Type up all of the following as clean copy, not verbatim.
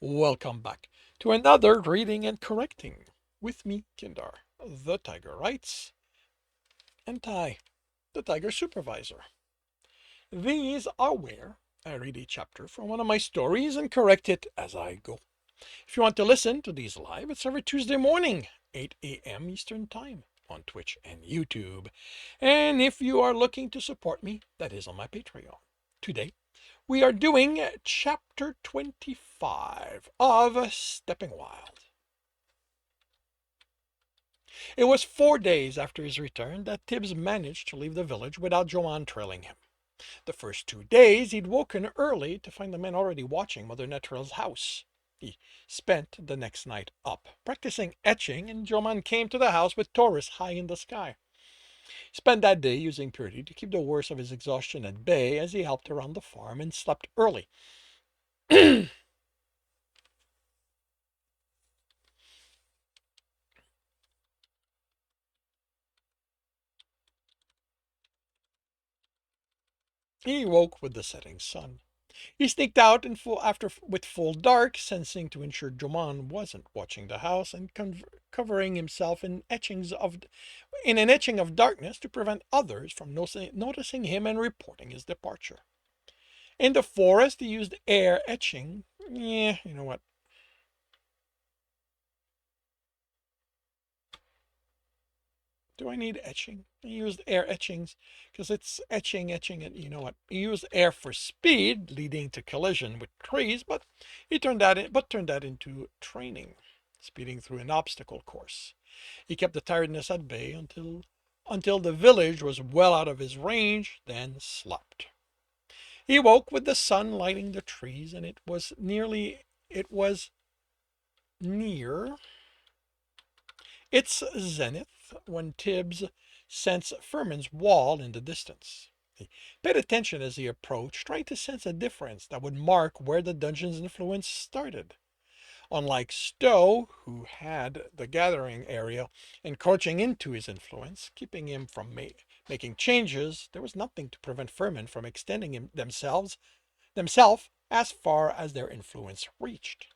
Welcome back to another reading and correcting with me, Kindar, the Tiger Writes, and Ty, the Tiger Supervisor. These are where I read a chapter from one of my stories and correct it as I go. If you want to listen to these live, it's every Tuesday morning, 8 a.m. Eastern Time on Twitch and YouTube. And if you are looking to support me, that is on my Patreon. Today, we are doing chapter 25 of Stepping Wild. It was 4 days after his return that Tibs managed to leave the village without Joanne trailing him. The first 2 days he'd woken early to find the men already watching Mother Natural's house. He spent the next night up, practicing etching, and Joanne came to the house with Taurus high in the sky. He spent that day using purity to keep the worst of his exhaustion at bay as he helped around the farm and slept early. He woke with the setting sun. He sneaked out with full dark, sensing to ensure Joman wasn't watching the house and covering himself in an etching of darkness to prevent others from noticing him and reporting his departure. In the forest, he used air etching. Yeah, you know what? Do I need etching? I used air etchings because it's etching, and you know what? He used air for speed, leading to collision with trees, but turned that into training, speeding through an obstacle course. He kept the tiredness at bay until the village was well out of his range, then slept. He woke with the sun lighting the trees, and it was near its zenith when Tibbs sensed Furman's wall in the distance. He paid attention as he approached, trying to sense a difference that would mark where the dungeon's influence started. Unlike Stowe, who had the gathering area encroaching into his influence, keeping him from making changes, there was nothing to prevent Furman from extending themselves as far as their influence reached.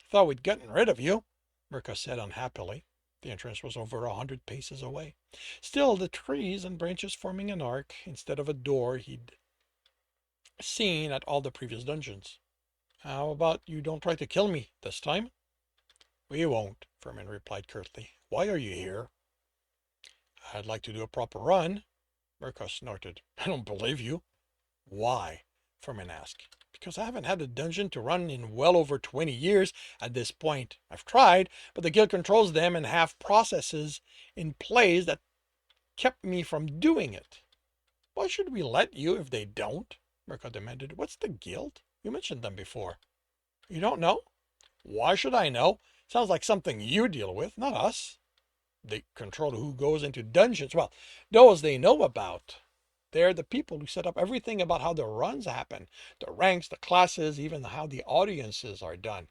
"Thought we'd gotten rid of you," Mirka said unhappily. The entrance was over 100 paces away. Still, the trees and branches forming an arc instead of a door he'd seen at all the previous dungeons. "How about you don't try to kill me this time?" "We won't," Furman replied curtly. "Why are you here?" "I'd like to do a proper run." Mirka snorted. "I don't believe you." "Why?" Furman asked. "Because I haven't had a dungeon to run in well over 20 years at this point. I've tried, but the guild controls them and have processes in place that kept me from doing it." "Why should we let you if they don't?" Mirka demanded. "What's the guild? You mentioned them before." "You don't know?" "Why should I know? Sounds like something you deal with, not us." "They control who goes into dungeons. Well, those they know about. They're the people who set up everything about how the runs happen, the ranks, the classes, even how the audiences are done."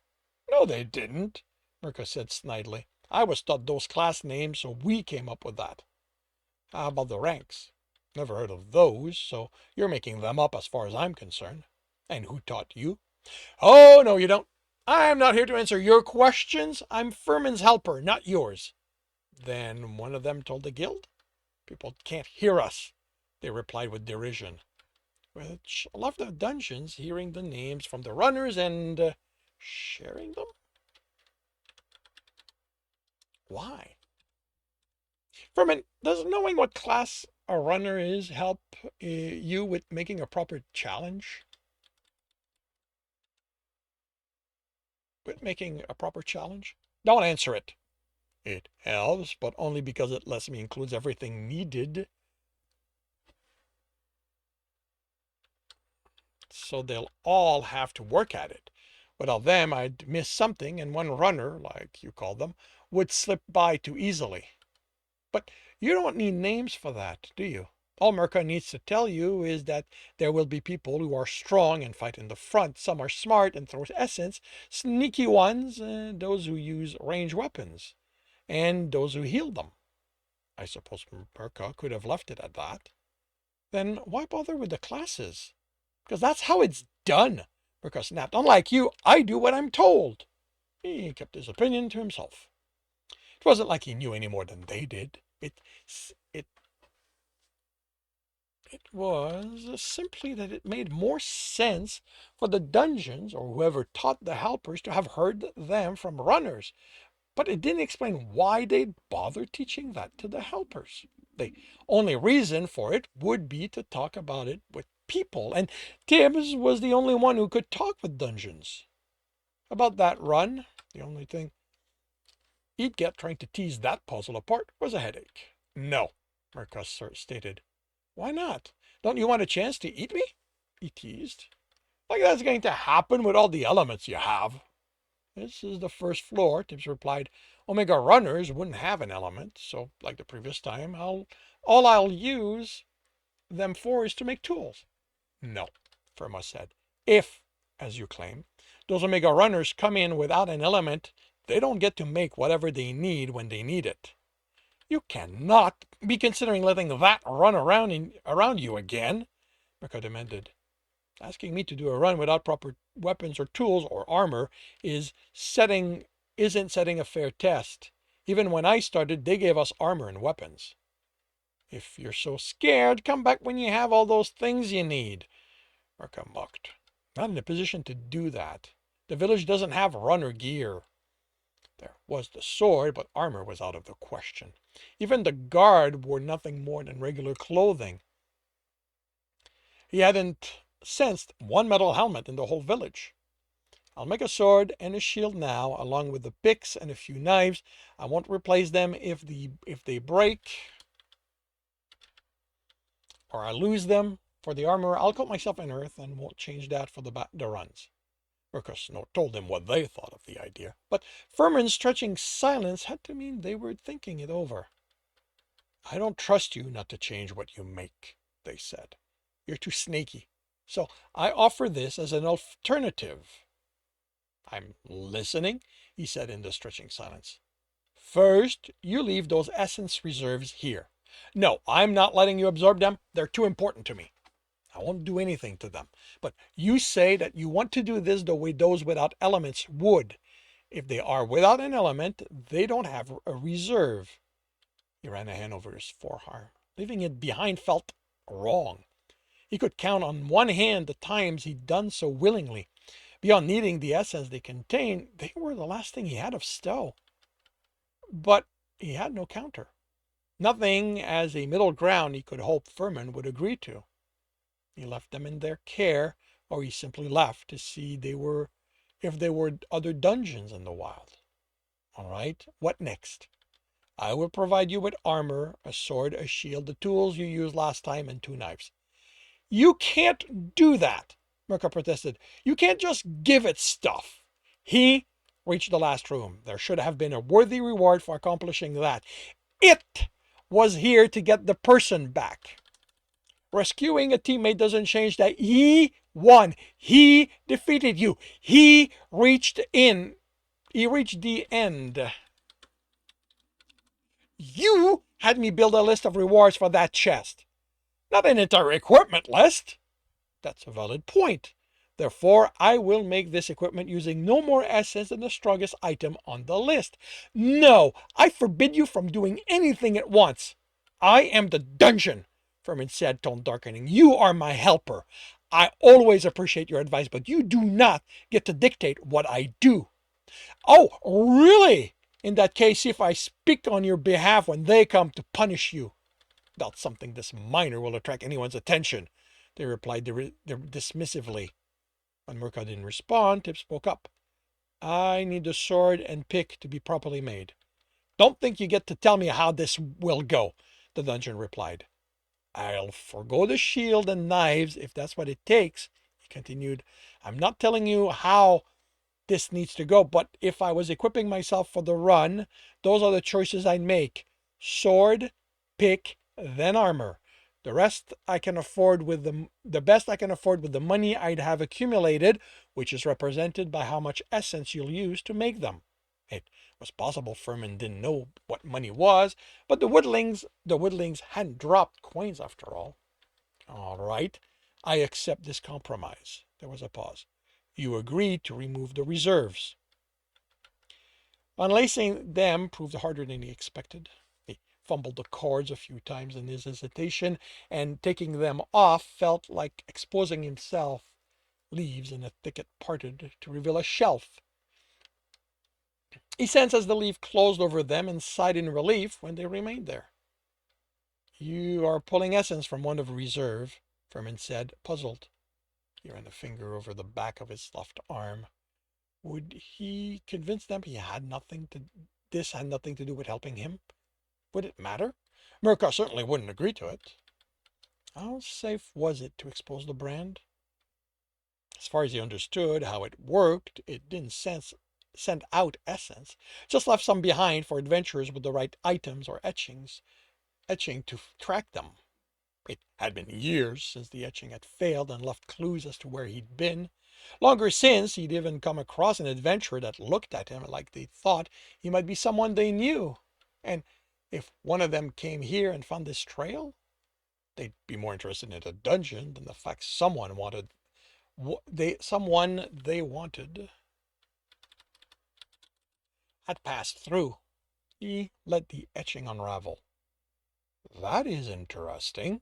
"No, they didn't," Mirka said snidely. "I was taught those class names, so we came up with that." "How about the ranks?" "Never heard of those, so you're making them up as far as I'm concerned." "And who taught you?" "Oh, no, you don't. I'm not here to answer your questions. I'm Furman's helper, not yours." "Then one of them told the guild?" "People can't hear us," they replied with derision. Which left the dungeons hearing the names from the runners and sharing them. Why? Furman, does knowing what class a runner is help you with making a proper challenge? With making a proper challenge? Don't answer it. It helps, but only because it lets me include everything needed. So they'll all have to work at it. Without them, I'd miss something, and one runner, like you call them, would slip by too easily. But you don't need names for that, do you? All Mirka needs to tell you is that there will be people who are strong and fight in the front. Some are smart and throw essence, sneaky ones, those who use range weapons, and those who heal them. I suppose Mirka could have left it at that. Then why bother with the classes? Because that's how it's done. Mirka snapped. Unlike you, I do what I'm told. He kept his opinion to himself. It wasn't like he knew any more than they did. It It was simply that it made more sense for the dungeons or whoever taught the helpers to have heard them from runners, but it didn't explain why they'd bother teaching that to the helpers. The only reason for it would be to talk about it with people, and Tibbs was the only one who could talk with dungeons. About that run, the only thing he'd get trying to tease that puzzle apart was a headache. No, Marcus stated. Why not? Don't you want a chance to eat me? He teased. Like that's going to happen with all the elements you have. This is the first floor, Tibbs replied. Omega runners wouldn't have an element, so like the previous time, all I'll use them for is to make tools. No, Firma said. If, as you claim, those Omega runners come in without an element, they don't get to make whatever they need when they need it. You cannot be considering letting that run around you again, Mecca demanded. Asking me to do a run without proper weapons or tools or armor isn't setting a fair test. Even when I started, they gave us armor and weapons. If you're so scared, come back when you have all those things you need, Mecca mocked. Not in a position to do that. The village doesn't have runner gear. There was the sword, but armor was out of the question. Even the guard wore nothing more than regular clothing. He hadn't sensed one metal helmet in the whole village. I'll make a sword and a shield now, along with the picks and a few knives. I won't replace them if they break or I lose them. For the armor, I'll coat myself in earth and won't change that for the runs. Marcus told them what they thought of the idea, but Furman's stretching silence had to mean they were thinking it over. I don't trust you not to change what you make, they said. You're too snaky. So I offer this as an alternative. I'm listening, he said in the stretching silence. First, you leave those essence reserves here. No, I'm not letting you absorb them. They're too important to me. I won't do anything to them. But you say that you want to do this the way those without elements would. If they are without an element, they don't have a reserve. He ran a hand over his forearm. Leaving it behind felt wrong. He could count on one hand the times he'd done so willingly. Beyond needing the essence they contained, they were the last thing he had of Stowe. But he had no counter. Nothing as a middle ground he could hope Furman would agree to. He left them in their care, or he simply left to see if there were other dungeons in the wild. All right, what next? I will provide you with armor, a sword, a shield, the tools you used last time, and 2 knives. You can't do that, Mirka protested. You can't just give it stuff. He reached the last room. There should have been a worthy reward for accomplishing that. It was here to get the person back. Rescuing a teammate doesn't change that. He won. He defeated you. He reached the end. You had me build a list of rewards for that chest. Not an entire equipment list. That's a valid point. Therefore, I will make this equipment using no more essence than the strongest item on the list. No, I forbid you from doing anything at once. I am the dungeon, Furman said, tone darkening. You are my helper. I always appreciate your advice, but you do not get to dictate what I do. Oh, really? In that case, if I speak on your behalf when they come to punish you. Doubt something this minor will attract anyone's attention, they replied dismissively. When Mirka didn't respond, Tibs spoke up. I need the sword and pick to be properly made. Don't think you get to tell me how this will go, the dungeon replied. I'll forego the shield and knives if that's what it takes, he continued. I'm not telling you how this needs to go, but if I was equipping myself for the run, those are the choices I'd make. Sword, pick, then armor. The rest I can afford with the best I can afford with the money I'd have accumulated, which is represented by how much essence you'll use to make them. It was possible Furman didn't know what money was, but the woodlings hadn't dropped coins after all. All right, I accept this compromise. There was a pause. You agreed to remove the reserves. Unlacing them proved harder than he expected. He fumbled the cords a few times in his hesitation, and taking them off felt like exposing himself. Leaves in a thicket parted to reveal a shelf. He sensed as the leaf closed over them and sighed in relief when they remained there. You are pulling essence from one of reserve, Furman said, puzzled. He ran a finger over the back of his left arm. Would he convince them this had nothing to do with helping him? Would it matter? Murkoff certainly wouldn't agree to it. How safe was it to expose the brand? As far as he understood how it worked, it didn't send out essence, just left some behind for adventurers with the right items or etching to track them. It had been years since the etching had failed and left clues as to where he'd been. Longer since he'd even come across an adventurer that looked at him like they thought he might be someone they knew. And if one of them came here and found this trail, they'd be more interested in the dungeon than the fact someone they wanted had passed through. He let the etching unravel. That is interesting,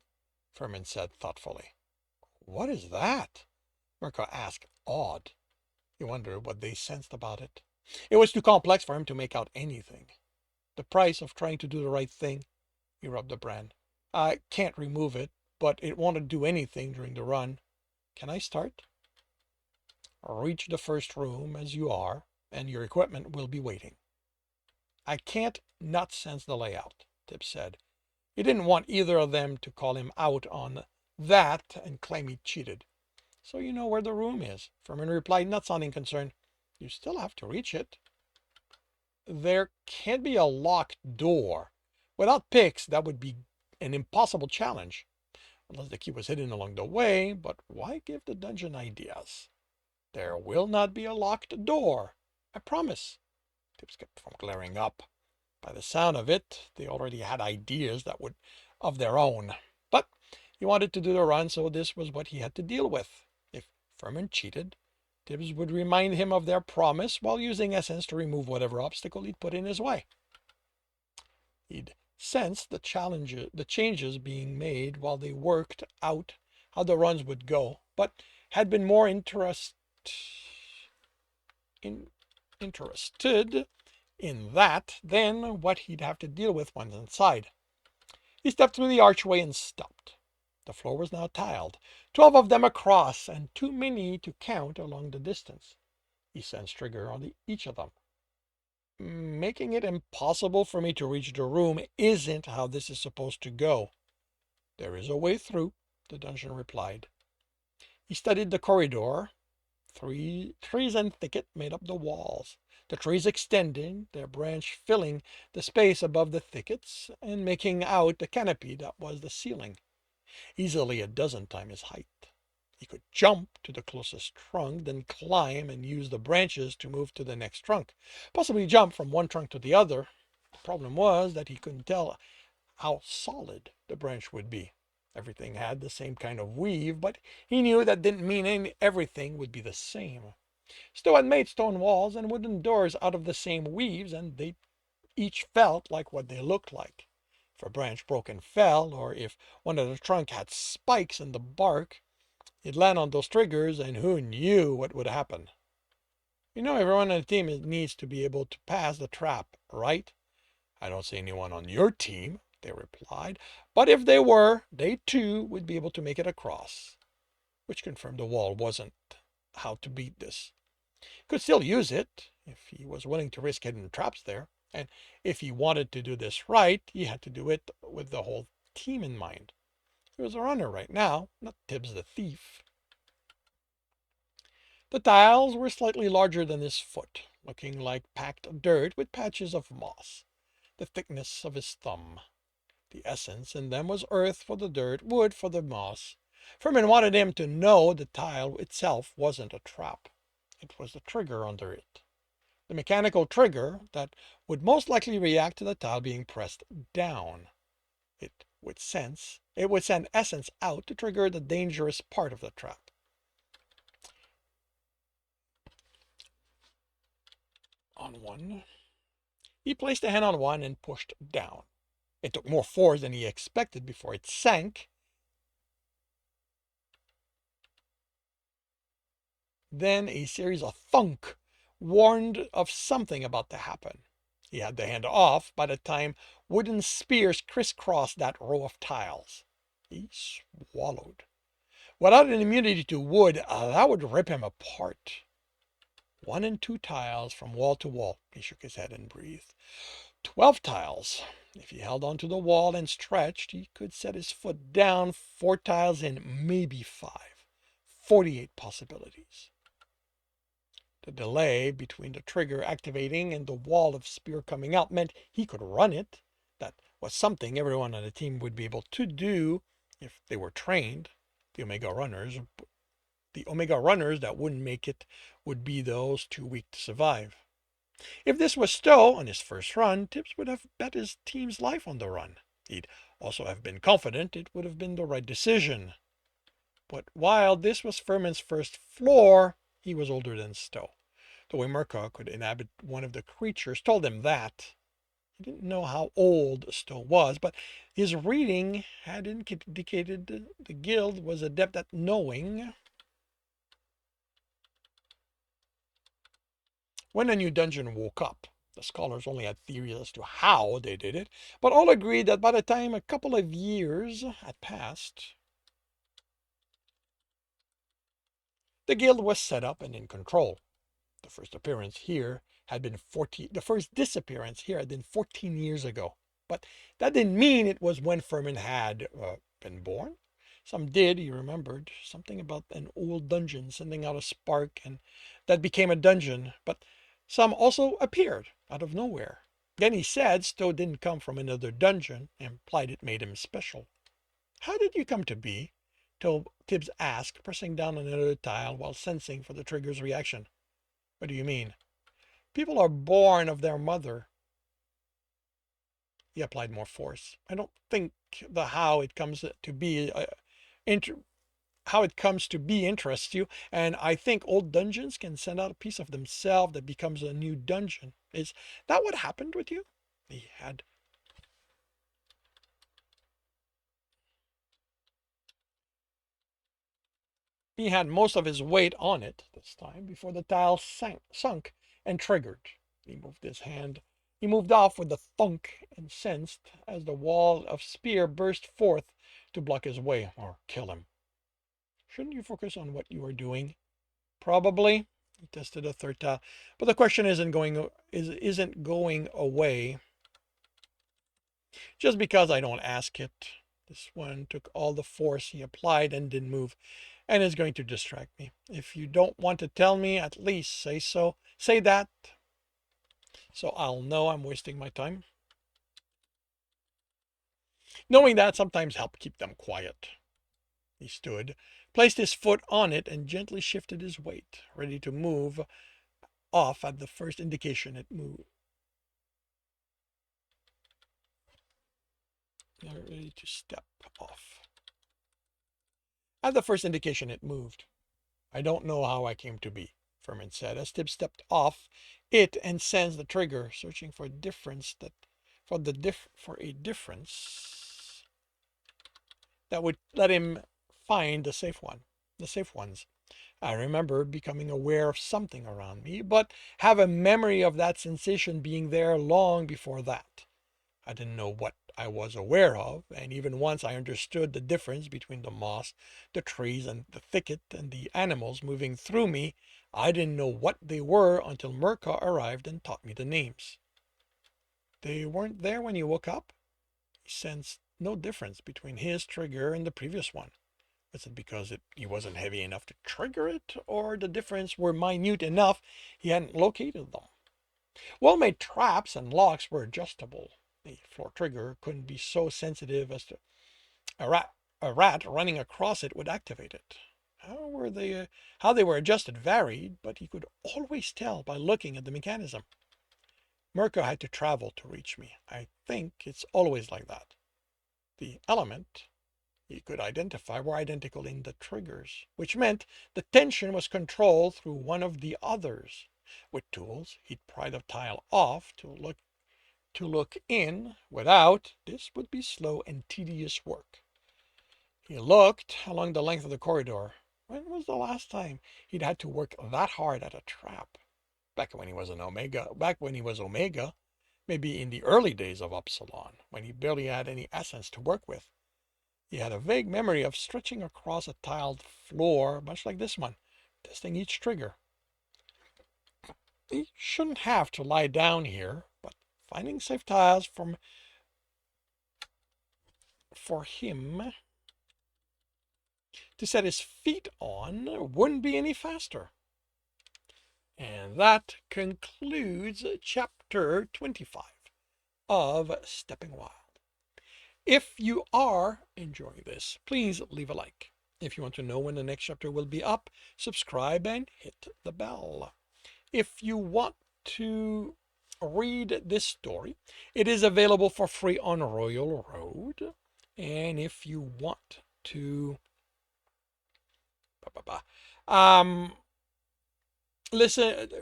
Furman said thoughtfully. What is that? Mirko asked, awed. He wondered what they sensed about it. It was too complex for him to make out anything. The price of trying to do the right thing. He rubbed the brand. I can't remove it, but it won't do anything during the run. Can I start? Reach the first room as you are, and your equipment will be waiting. I can't not sense the layout, Tibs said. He didn't want either of them to call him out on that and claim he cheated. So you know where the room is, Furman replied, not sounding concerned. You still have to reach it. There can't be a locked door. Without picks, that would be an impossible challenge. Unless the key was hidden along the way, but why give the dungeon ideas? There will not be a locked door. I promise. Tibs kept from glaring up. By the sound of it, they already had ideas of their own. But he wanted to do the run, so this was what he had to deal with. If Furman cheated, Tibs would remind him of their promise while using essence to remove whatever obstacle he'd put in his way. He'd sensed the changes being made while they worked out how the runs would go, but had been more interested in that than what he'd have to deal with once inside. He stepped through the archway and stopped. The floor was now tiled, 12 of them across, and too many to count along the distance. He sensed trigger on each of them. Making it impossible for me to reach the room isn't how this is supposed to go. There is a way through, the dungeon replied. He studied the corridor. Trees and thicket made up the walls, the trees extending, their branch filling the space above the thickets and making out the canopy that was the ceiling, easily a dozen times his height. He could jump to the closest trunk, then climb and use the branches to move to the next trunk, possibly jump from one trunk to the other. The problem was that he couldn't tell how solid the branch would be. Everything had the same kind of weave, but he knew that didn't mean everything would be the same. Stowe had made stone walls and wooden doors out of the same weaves, and they each felt like what they looked like. If a branch broke and fell, or if one of the trunk had spikes in the bark, it'd land on those triggers, and who knew what would happen? You know, everyone on the team needs to be able to pass the trap, right? I don't see anyone on your team, they replied, but if they were, they too would be able to make it across, which confirmed the wall wasn't how to beat this. Could still use it if he was willing to risk hidden traps there, and if he wanted to do this right, he had to do it with the whole team in mind. He was a runner right now, not Tibs the thief. The tiles were slightly larger than his foot, looking like packed dirt with patches of moss, the thickness of his thumb. The essence in them was earth for the dirt, wood for the moss. Furman wanted him to know the tile itself wasn't a trap. It was the trigger under it. The mechanical trigger that would most likely react to the tile being pressed down. It would send essence out to trigger the dangerous part of the trap. on one. He placed a hand on one and pushed down. It took more force than he expected before it sank. Then a series of thunk warned of something about to happen. He had the hand off by the time wooden spears crisscrossed that row of tiles. He swallowed. Without an immunity to wood, that would rip him apart. 1 and 2 tiles from wall to wall. He shook his head and breathed. 12 tiles. If he held onto the wall and stretched, he could set his foot down 4 tiles in, maybe 5. 48 possibilities. The delay between the trigger activating and the wall of spear coming out meant he could run it. That was something everyone on the team would be able to do if they were trained. The Omega runners that wouldn't make it would be those too weak to survive. If this was Stowe on his first run, Tibs would have bet his team's life on the run. He'd also have been confident it would have been the right decision. But while this was Furman's first floor, he was older than Stowe. The way Murkoff could inhabit one of the creatures told him that. He didn't know how old Stowe was, but his reading had indicated the guild was adept at knowing. When a new dungeon woke up, the scholars only had theories as to how they did it, but all agreed that by the time a couple of years had passed, the guild was set up and in control. The first disappearance here had been 14 years ago. But that didn't mean it was when Furman had been born. Some did, he remembered, something about an old dungeon sending out a spark and that became a dungeon, but some also appeared out of nowhere. Then he said Stowe didn't come from another dungeon, implied it made him special. How did you come to be? Tibbs asked, pressing down on another tile while sensing for the trigger's reaction. What do you mean? People are born of their mother. He applied more force. I don't think how it comes to be interests you, and I think old dungeons can send out a piece of themselves that becomes a new dungeon. Is that what happened with you? He had most of his weight on it this time before the tile sunk and triggered. He moved his hand. He moved off with a thunk and sensed as the wall of spear burst forth to block his way or kill him. Shouldn't you focus on what you are doing? Probably. He tested a third tile, but the question isn't going away just because I don't ask it. This one took all the force he applied and didn't move, and is going to distract me. If you don't want to tell me, at least say so. Say that, so I'll know I'm wasting my time. Knowing that sometimes helps keep them quiet. He stood, placed his foot on it, and gently shifted his weight, ready to move off at the first indication it moved. Ready to step off. At the first indication it moved. I don't know how I came to be, Furman said, as Tibs stepped off it and sensed the trigger, searching for a difference that would let him find the safe ones. I remember becoming aware of something around me, but have a memory of that sensation being there long before that. I didn't know what I was aware of, and even once I understood the difference between the moss, the trees, and the thicket, and the animals moving through me, I didn't know what they were until Murkoff arrived and taught me the names. They weren't there when you woke up? He sensed no difference between his trigger and the previous one. Was it because he wasn't heavy enough to trigger it, or the difference were minute enough he hadn't located them? Well-made traps and locks were adjustable. The floor trigger couldn't be so sensitive as to a rat running across it would activate it. How they were adjusted varied, but he could always tell by looking at the mechanism. Mirko had to travel to reach me. I think it's always like that. The element he could identify were identical in the triggers, which meant the tension was controlled through one of the others. With tools, he'd pry the tile off to look in. Without, this would be slow and tedious work. He looked along the length of the corridor. When was the last time he'd had to work that hard at a trap? Back when he was Omega, maybe in the early days of Upsilon, when he barely had any essence to work with. He had a vague memory of stretching across a tiled floor, much like this one, testing each trigger. He shouldn't have to lie down here, but finding safe tiles for him to set his feet on wouldn't be any faster. And that concludes chapter 25 of Stepping Wild. If you are enjoying this, please leave a like. If you want to know when the next chapter will be up, subscribe and hit the bell. If you want to read this story, it is available for free on Royal Road. And if you want to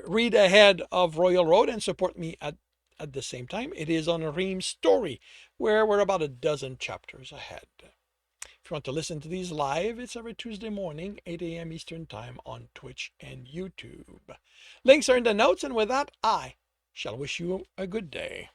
read ahead of Royal Road and support me at the same time, it is on Ream's Story, where we're about a dozen chapters ahead. If you want to listen to these live, it's every Tuesday morning, 8 a.m. Eastern Time on Twitch and YouTube. Links are in the notes, and with that, I shall wish you a good day.